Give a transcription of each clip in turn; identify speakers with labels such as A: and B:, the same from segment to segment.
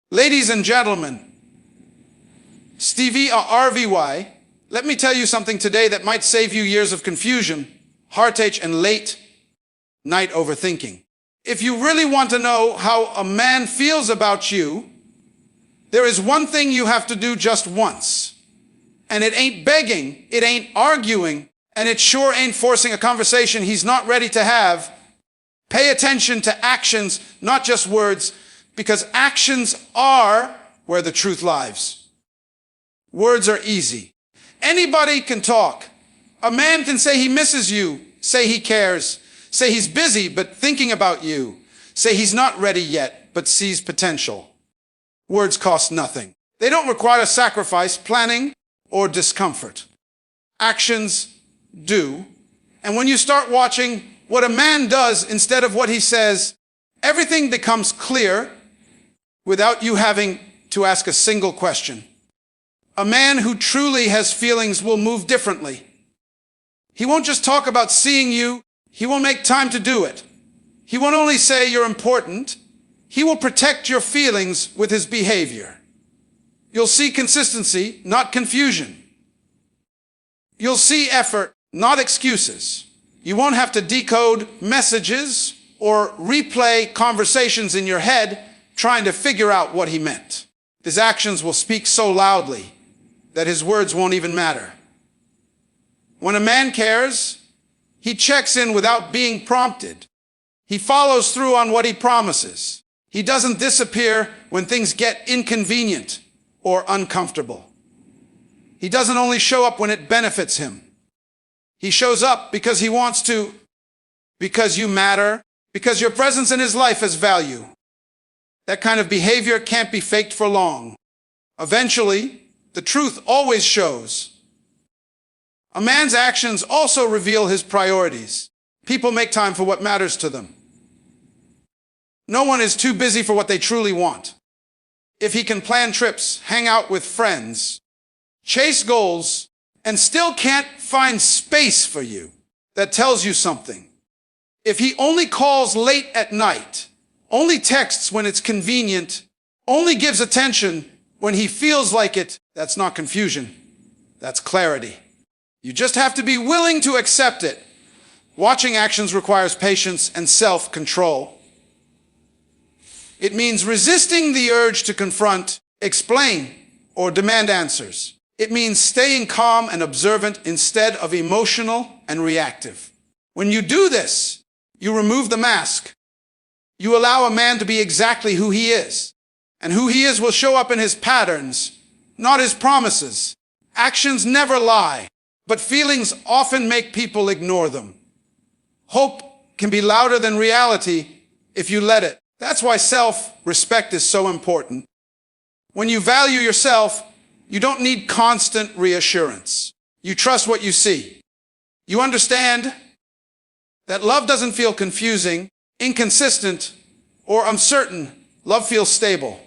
A: Ladies and gentlemen, Stevie or RVY, let me tell you something today that might save you years of confusion, heartache, and late night overthinking. If you really want to know how a man feels about you, there is one thing you have to do just once. And it ain't begging, it ain't arguing, and it sure ain't forcing a conversation he's not ready to have. Pay attention to actions, not just words, because actions are where the truth lies. Words are easy. Anybody can talk. A man can say he misses you, say he cares, say he's busy but thinking about you, say he's not ready yet but sees potential. Words cost nothing. They don't require sacrifice, planning, or discomfort. Actions do. And when you start watching what a man does instead of what he says, everything becomes clear without you having to ask a single question. A man who truly has feelings will move differently. He won't just talk about seeing you, he will make time to do it. He won't only say you're important, he will protect your feelings with his behavior. You'll see consistency, not confusion. You'll see effort, not excuses. You won't have to decode messages or replay conversations in your head trying to figure out what he meant. His actions will speak so loudly that his words won't even matter. When a man cares, he checks in without being prompted. He follows through on what he promises. He doesn't disappear when things get inconvenient or uncomfortable. He doesn't only show up when it benefits him. He shows up because he wants to, because you matter, because your presence in his life has value. That kind of behavior can't be faked for long. Eventually, the truth always shows. A man's actions also reveal his priorities. People make time for what matters to them. No one is too busy for what they truly want. If he can plan trips, hang out with friends, chase goals, and still can't find space for you, that tells you something. If he only calls late at night, only texts when it's convenient, only gives attention when he feels like it, that's not confusion, that's clarity. You just have to be willing to accept it. Watching actions requires patience and self-control. It means resisting the urge to confront, explain, or demand answers. It means staying calm and observant instead of emotional and reactive. When you do this, you remove the mask. You allow a man to be exactly who he is. And who he is will show up in his patterns, not his promises. Actions never lie, but feelings often make people ignore them. Hope can be louder than reality if you let it. That's why self-respect is so important. When you value yourself, you don't need constant reassurance. You trust what you see. You understand that love doesn't feel confusing, inconsistent, or uncertain. Love feels stable.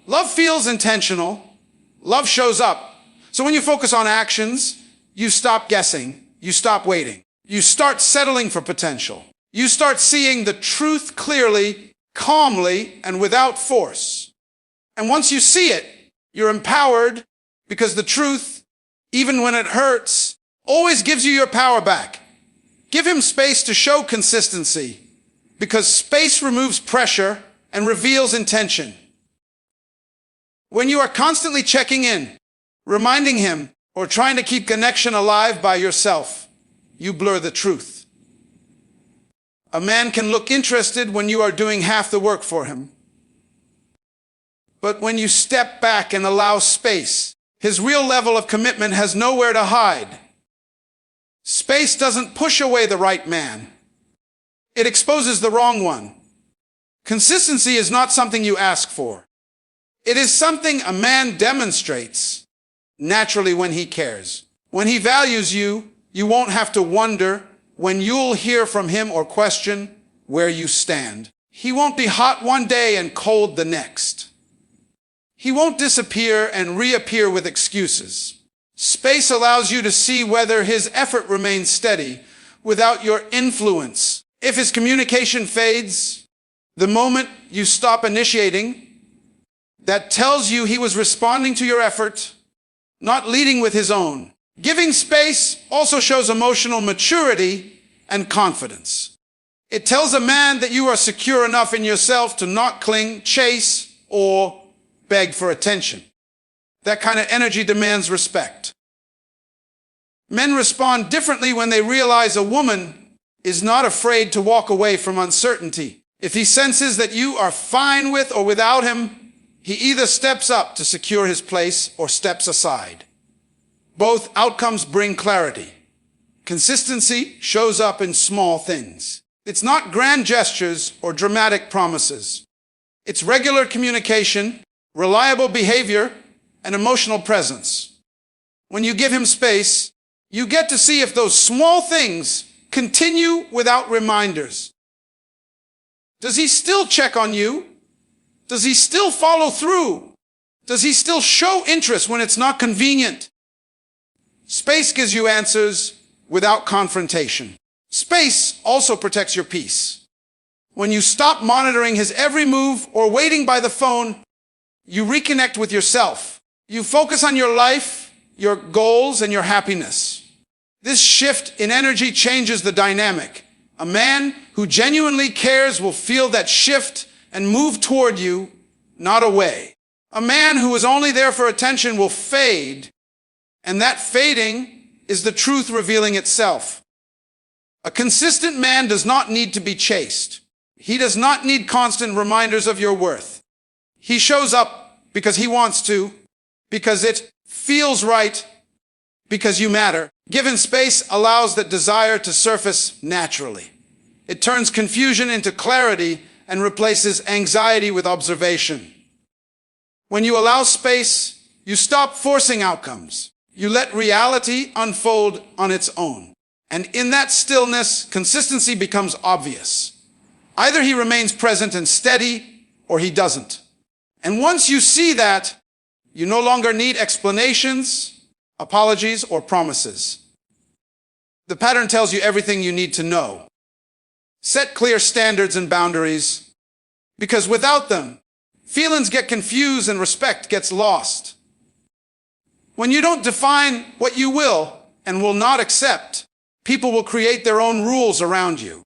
A: Love feels intentional. Love shows up. So when you focus on actions, you stop guessing. You stop waiting. You start settling for potential. You start seeing the truth clearly, calmly, and without force. And once you see it, you're empowered because the truth, even when it hurts, always gives you your power back. Give him space to show consistency because space removes pressure and reveals intention. When you are constantly checking in, reminding him, or trying to keep connection alive by yourself, you blur the truth. A man can look interested when you are doing half the work for him. But when you step back and allow space, his real level of commitment has nowhere to hide. Space doesn't push away the right man. It exposes the wrong one. Consistency is not something you ask for. It is something a man demonstrates naturally when he cares. When he values you, you won't have to wonder when you'll hear from him or question where you stand. He won't be hot one day and cold the next. He won't disappear and reappear with excuses. Space allows you to see whether his effort remains steady without your influence. If his communication fades, the moment you stop initiating, that tells you he was responding to your effort, not leading with his own. Giving space also shows emotional maturity and confidence. It tells a man that you are secure enough in yourself to not cling, chase, or beg for attention. That kind of energy demands respect. Men respond differently when they realize a woman is not afraid to walk away from uncertainty. If he senses that you are fine with or without him, he either steps up to secure his place or steps aside. Both outcomes bring clarity. Consistency shows up in small things. It's not grand gestures or dramatic promises. It's regular communication, reliable behavior, and emotional presence. When you give him space, you get to see if those small things continue without reminders. Does he still check on you? Does he still follow through? Does he still show interest when it's not convenient? Space gives you answers without confrontation. Space also protects your peace. When you stop monitoring his every move or waiting by the phone, you reconnect with yourself. You focus on your life, your goals, and your happiness. This shift in energy changes the dynamic. A man who genuinely cares will feel that shift and move toward you, not away. A man who is only there for attention will fade, and that fading is the truth revealing itself. A consistent man does not need to be chased. He does not need constant reminders of your worth. He shows up because he wants to, because it feels right, because you matter. Given space allows that desire to surface naturally. It turns confusion into clarity and replaces anxiety with observation. When you allow space, you stop forcing outcomes. You let reality unfold on its own. And in that stillness, consistency becomes obvious. Either he remains present and steady, or he doesn't. And once you see that, you no longer need explanations, apologies, or promises. The pattern tells you everything you need to know. Set clear standards and boundaries, because without them, feelings get confused and respect gets lost. When you don't define what you will and will not accept, people will create their own rules around you.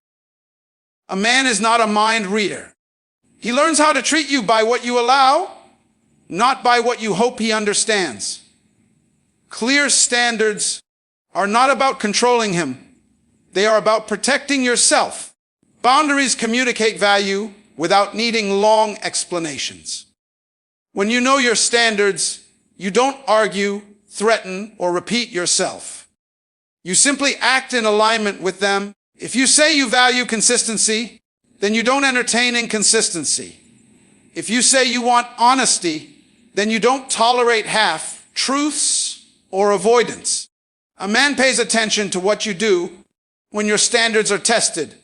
A: A man is not a mind reader. He learns how to treat you by what you allow, not by what you hope he understands. Clear standards are not about controlling him. They are about protecting yourself. Boundaries communicate value without needing long explanations. When you know your standards, you don't argue, threaten, or repeat yourself. You simply act in alignment with them. If you say you value consistency, then you don't entertain inconsistency. If you say you want honesty, then you don't tolerate half-truths or avoidance. A man pays attention to what you do when your standards are tested.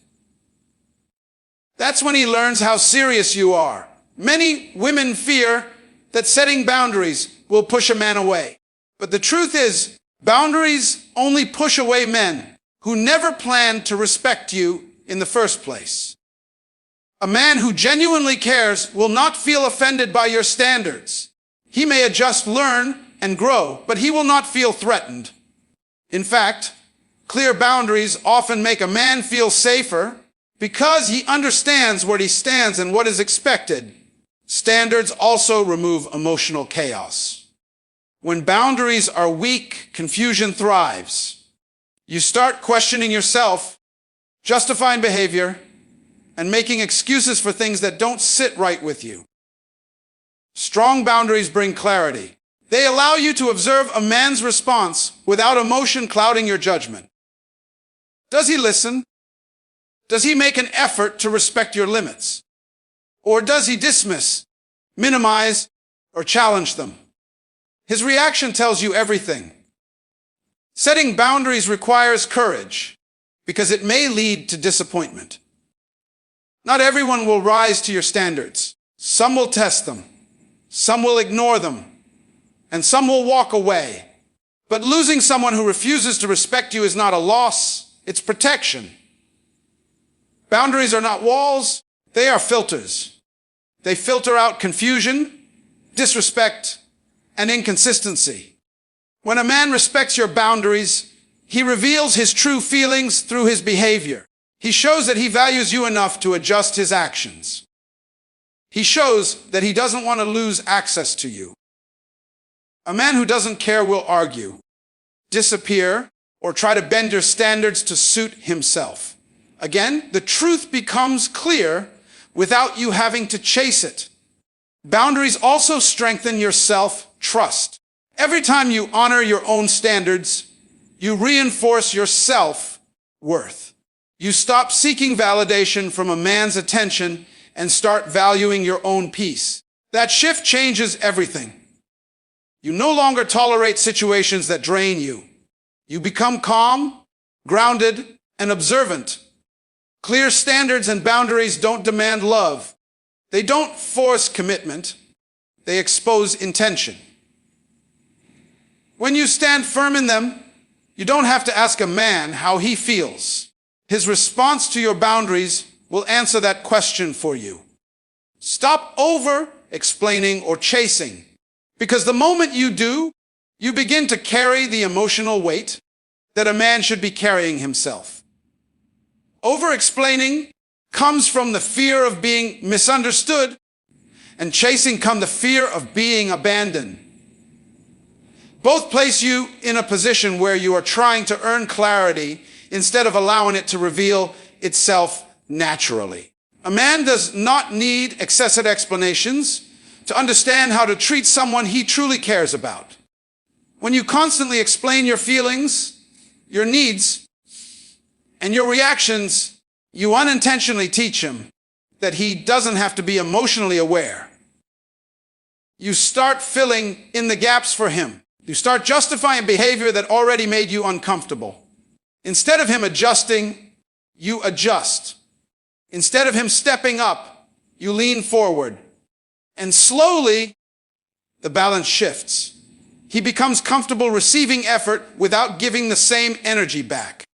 A: That's when he learns how serious you are. Many women fear that setting boundaries will push a man away. But the truth is, boundaries only push away men who never planned to respect you in the first place. A man who genuinely cares will not feel offended by your standards. He may adjust, learn, and grow, but he will not feel threatened. In fact, clear boundaries often make a man feel safer because he understands where he stands and what is expected. Standards also remove emotional chaos. When boundaries are weak, confusion thrives. You start questioning yourself, justifying behavior, and making excuses for things that don't sit right with you. Strong boundaries bring clarity. They allow you to observe a man's response without emotion clouding your judgment. Does he listen? Does he make an effort to respect your limits? Or does he dismiss, minimize, or challenge them? His reaction tells you everything. Setting boundaries requires courage because it may lead to disappointment. Not everyone will rise to your standards. Some will test them. Some will ignore them. And some will walk away. But losing someone who refuses to respect you is not a loss, it's protection. Boundaries are not walls, they are filters. They filter out confusion, disrespect, and inconsistency. When a man respects your boundaries, he reveals his true feelings through his behavior. He shows that he values you enough to adjust his actions. He shows that he doesn't want to lose access to you. A man who doesn't care will argue, disappear, or try to bend your standards to suit himself. Again, the truth becomes clear without you having to chase it. Boundaries also strengthen your self-trust. Every time you honor your own standards, you reinforce your self-worth. You stop seeking validation from a man's attention and start valuing your own peace. That shift changes everything. You no longer tolerate situations that drain you. You become calm, grounded, and observant. Clear standards and boundaries don't demand love. They don't force commitment. They expose intention. When you stand firm in them, you don't have to ask a man how he feels. His response to your boundaries will answer that question for you. Stop over-explaining or chasing, because the moment you do, you begin to carry the emotional weight that a man should be carrying himself. Over-explaining comes from the fear of being misunderstood, and chasing comes the fear of being abandoned. Both place you in a position where you are trying to earn clarity instead of allowing it to reveal itself naturally. A man does not need excessive explanations to understand how to treat someone he truly cares about. When you constantly explain your feelings, your needs, and your reactions, you unintentionally teach him that he doesn't have to be emotionally aware. You start filling in the gaps for him. You start justifying behavior that already made you uncomfortable. Instead of him adjusting, you adjust. Instead of him stepping up, you lean forward. And slowly, the balance shifts. He becomes comfortable receiving effort without giving the same energy back.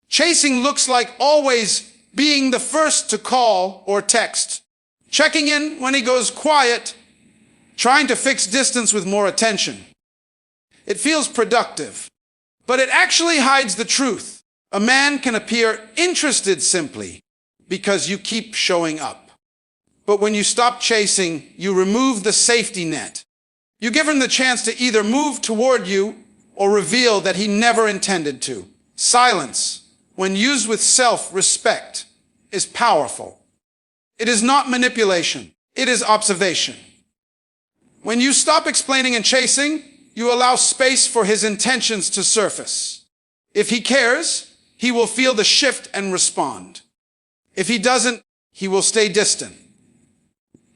A: Chasing looks like always being the first to call or text, checking in when he goes quiet, trying to fix distance with more attention. It feels productive, but it actually hides the truth. A man can appear interested simply because you keep showing up. But when you stop chasing, you remove the safety net. You give him the chance to either move toward you or reveal that he never intended to. Silence, when used with self-respect, is powerful. It is not manipulation. It is observation. When you stop explaining and chasing, you allow space for his intentions to surface. If he cares, he will feel the shift and respond. If he doesn't, he will stay distant.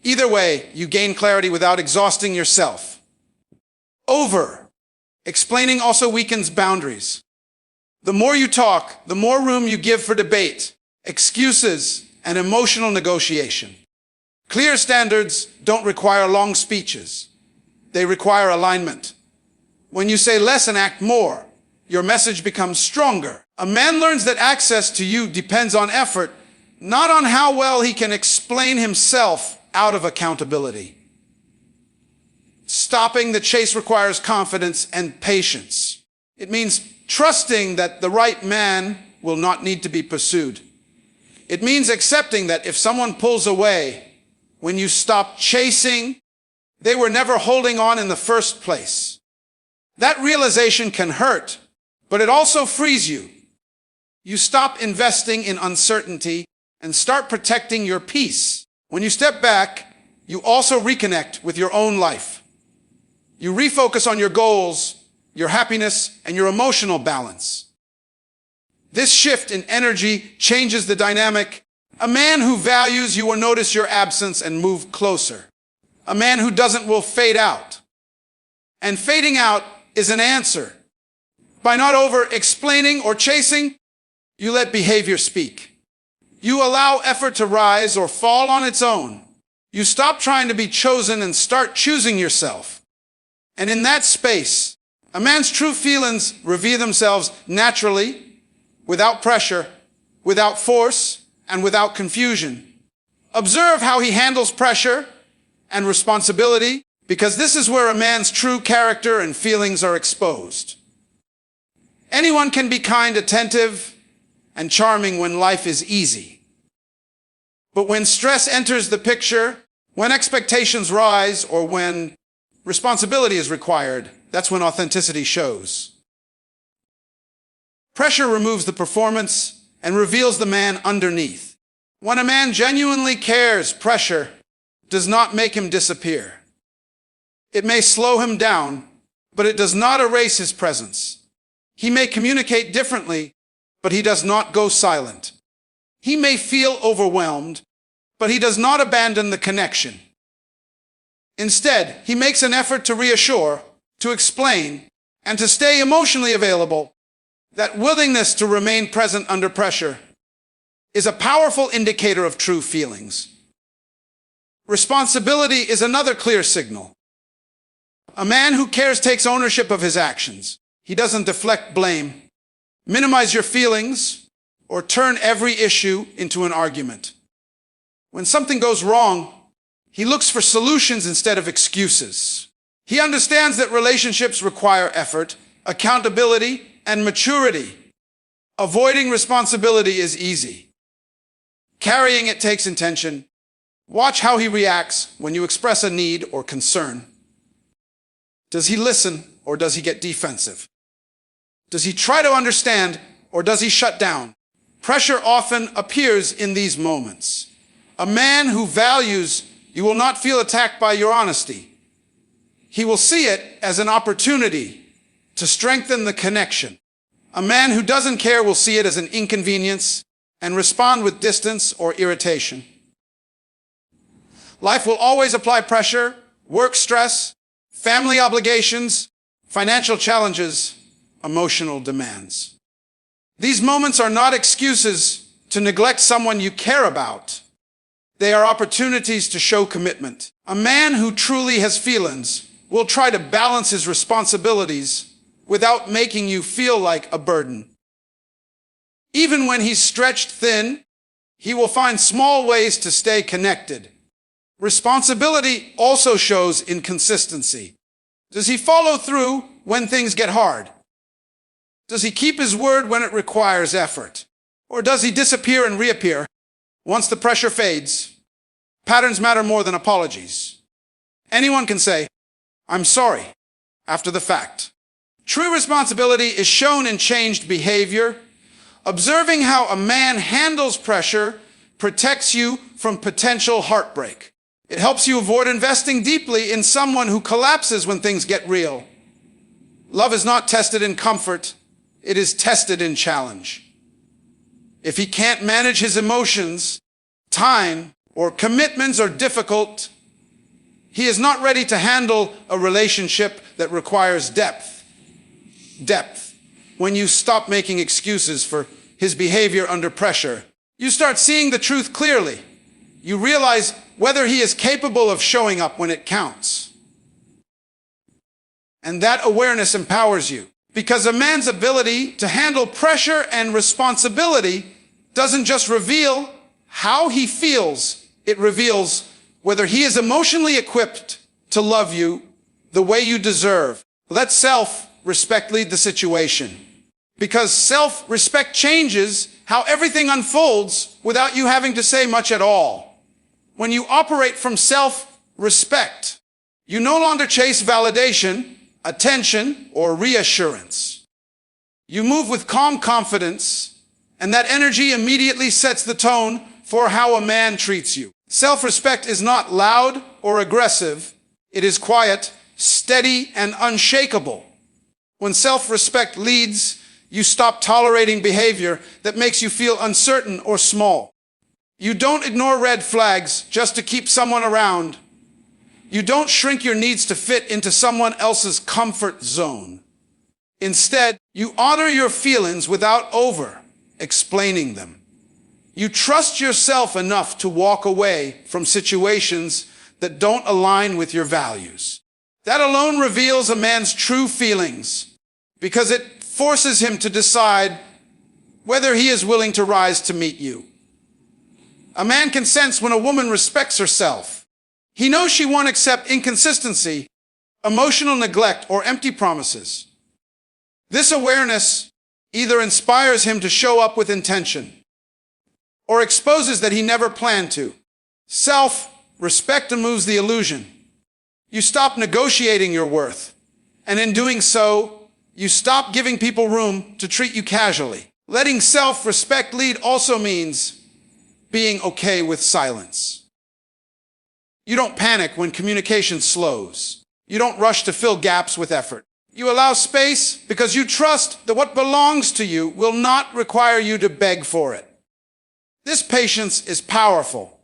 A: Either way, you gain clarity without exhausting yourself. Over-explaining also weakens boundaries. The more you talk, the more room you give for debate, excuses, and emotional negotiation. Clear standards don't require long speeches. They require alignment. When you say less and act more, your message becomes stronger. A man learns that access to you depends on effort, not on how well he can explain himself out of accountability. Stopping the chase requires confidence and patience. It means trusting that the right man will not need to be pursued. It means accepting that if someone pulls away, when you stop chasing, they were never holding on in the first place. That realization can hurt, but it also frees you. You stop investing in uncertainty and start protecting your peace. When you step back, you also reconnect with your own life. You refocus on your goals, your happiness, and your emotional balance. This shift in energy changes the dynamic. A man who values you will notice your absence and move closer. A man who doesn't will fade out. And fading out is an answer. By not over-explaining or chasing, you let behavior speak. You allow effort to rise or fall on its own. You stop trying to be chosen and start choosing yourself. And in that space, a man's true feelings reveal themselves naturally, without pressure, without force, and without confusion. Observe how he handles pressure and responsibility. because this is where a man's true character and feelings are exposed. Anyone can be kind, attentive, and charming when life is easy. But when stress enters the picture, when expectations rise, or when responsibility is required, that's when authenticity shows. Pressure removes the performance and reveals the man underneath. When a man genuinely cares, pressure does not make him disappear. It may slow him down, but it does not erase his presence. He may communicate differently, but he does not go silent. He may feel overwhelmed, but he does not abandon the connection. Instead, he makes an effort to reassure, to explain, and to stay emotionally available. That willingness to remain present under pressure is a powerful indicator of true feelings. Responsibility is another clear signal. A man who cares takes ownership of his actions. He doesn't deflect blame, minimize your feelings, or turn every issue into an argument. When something goes wrong, he looks for solutions instead of excuses. He understands that relationships require effort, accountability, and maturity. Avoiding responsibility is easy. Carrying it takes intention. Watch how he reacts when you express a need or concern. Does he listen or does he get defensive? Does he try to understand or does he shut down? Pressure often appears in these moments. A man who values you will not feel attacked by your honesty. He will see it as an opportunity to strengthen the connection. A man who doesn't care will see it as an inconvenience and respond with distance or irritation. Life will always apply pressure, work stress, family obligations, financial challenges, emotional demands. These moments are not excuses to neglect someone you care about. They are opportunities to show commitment. A man who truly has feelings will try to balance his responsibilities without making you feel like a burden. Even when he's stretched thin, he will find small ways to stay connected. Responsibility also shows in consistency. Does he follow through when things get hard? Does he keep his word when it requires effort? Or does he disappear and reappear once the pressure fades? Patterns matter more than apologies. Anyone can say, "I'm sorry," after the fact. True responsibility is shown in changed behavior. Observing how a man handles pressure protects you from potential heartbreak. It helps you avoid investing deeply in someone who collapses when things get real. Love is not tested in comfort, it is tested in challenge. If he can't manage his emotions, time, or commitments are difficult, he is not ready to handle a relationship that requires depth. When you stop making excuses for his behavior under pressure, you start seeing the truth clearly. You realize whether he is capable of showing up when it counts. And that awareness empowers you, because a man's ability to handle pressure and responsibility doesn't just reveal how he feels, it reveals whether he is emotionally equipped to love you the way you deserve. Let self-respect lead the situation, because self-respect changes how everything unfolds without you having to say much at all. When you operate from self-respect, you no longer chase validation, attention, or reassurance. You move with calm confidence, and that energy immediately sets the tone for how a man treats you. Self-respect is not loud or aggressive. It is quiet, steady, and unshakable. When self-respect leads, you stop tolerating behavior that makes you feel uncertain or small. You don't ignore red flags just to keep someone around. You don't shrink your needs to fit into someone else's comfort zone. Instead, you honor your feelings without over-explaining them. You trust yourself enough to walk away from situations that don't align with your values. That alone reveals a man's true feelings, because it forces him to decide whether he is willing to rise to meet you. A man can sense when a woman respects herself. He knows she won't accept inconsistency, emotional neglect, or empty promises. This awareness either inspires him to show up with intention or exposes that he never planned to. Self-respect removes the illusion. You stop negotiating your worth, and in doing so, you stop giving people room to treat you casually. Letting self-respect lead also means being okay with silence. You don't panic when communication slows. You don't rush to fill gaps with effort. You allow space because you trust that what belongs to you will not require you to beg for it. This patience is powerful.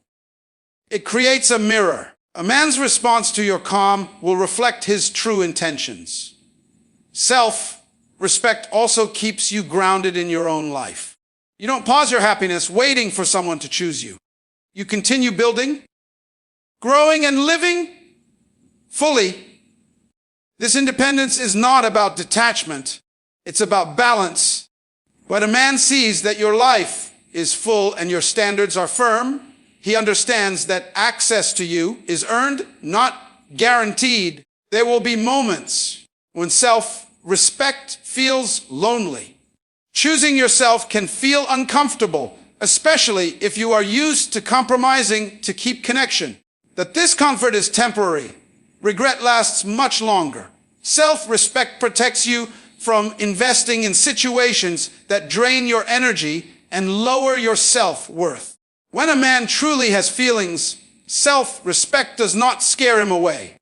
A: It creates a mirror. A man's response to your calm will reflect his true intentions. Self-respect also keeps you grounded in your own life. You don't pause your happiness waiting for someone to choose you. You continue building, growing, and living fully. This independence is not about detachment. It's about balance. When a man sees that your life is full and your standards are firm, he understands that access to you is earned, not guaranteed. There will be moments when self-respect feels lonely. Choosing yourself can feel uncomfortable, especially if you are used to compromising to keep connection. That discomfort is temporary. Regret lasts much longer. Self-respect protects you from investing in situations that drain your energy and lower your self-worth. When a man truly has feelings, self-respect does not scare him away.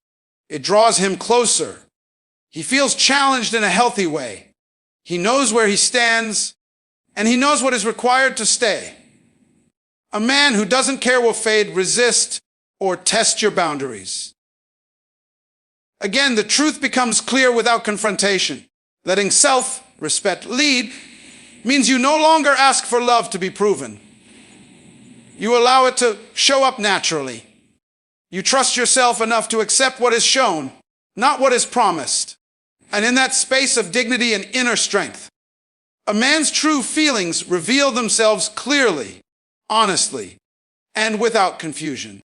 A: It draws him closer. He feels challenged in a healthy way. He knows where he stands, and he knows what is required to stay. A man who doesn't care will fade, resist, or test your boundaries. Again, the truth becomes clear without confrontation. Letting self-respect lead means you no longer ask for love to be proven. You allow it to show up naturally. You trust yourself enough to accept what is shown, not what is promised. And in that space of dignity and inner strength, a man's true feelings reveal themselves clearly, honestly, and without confusion.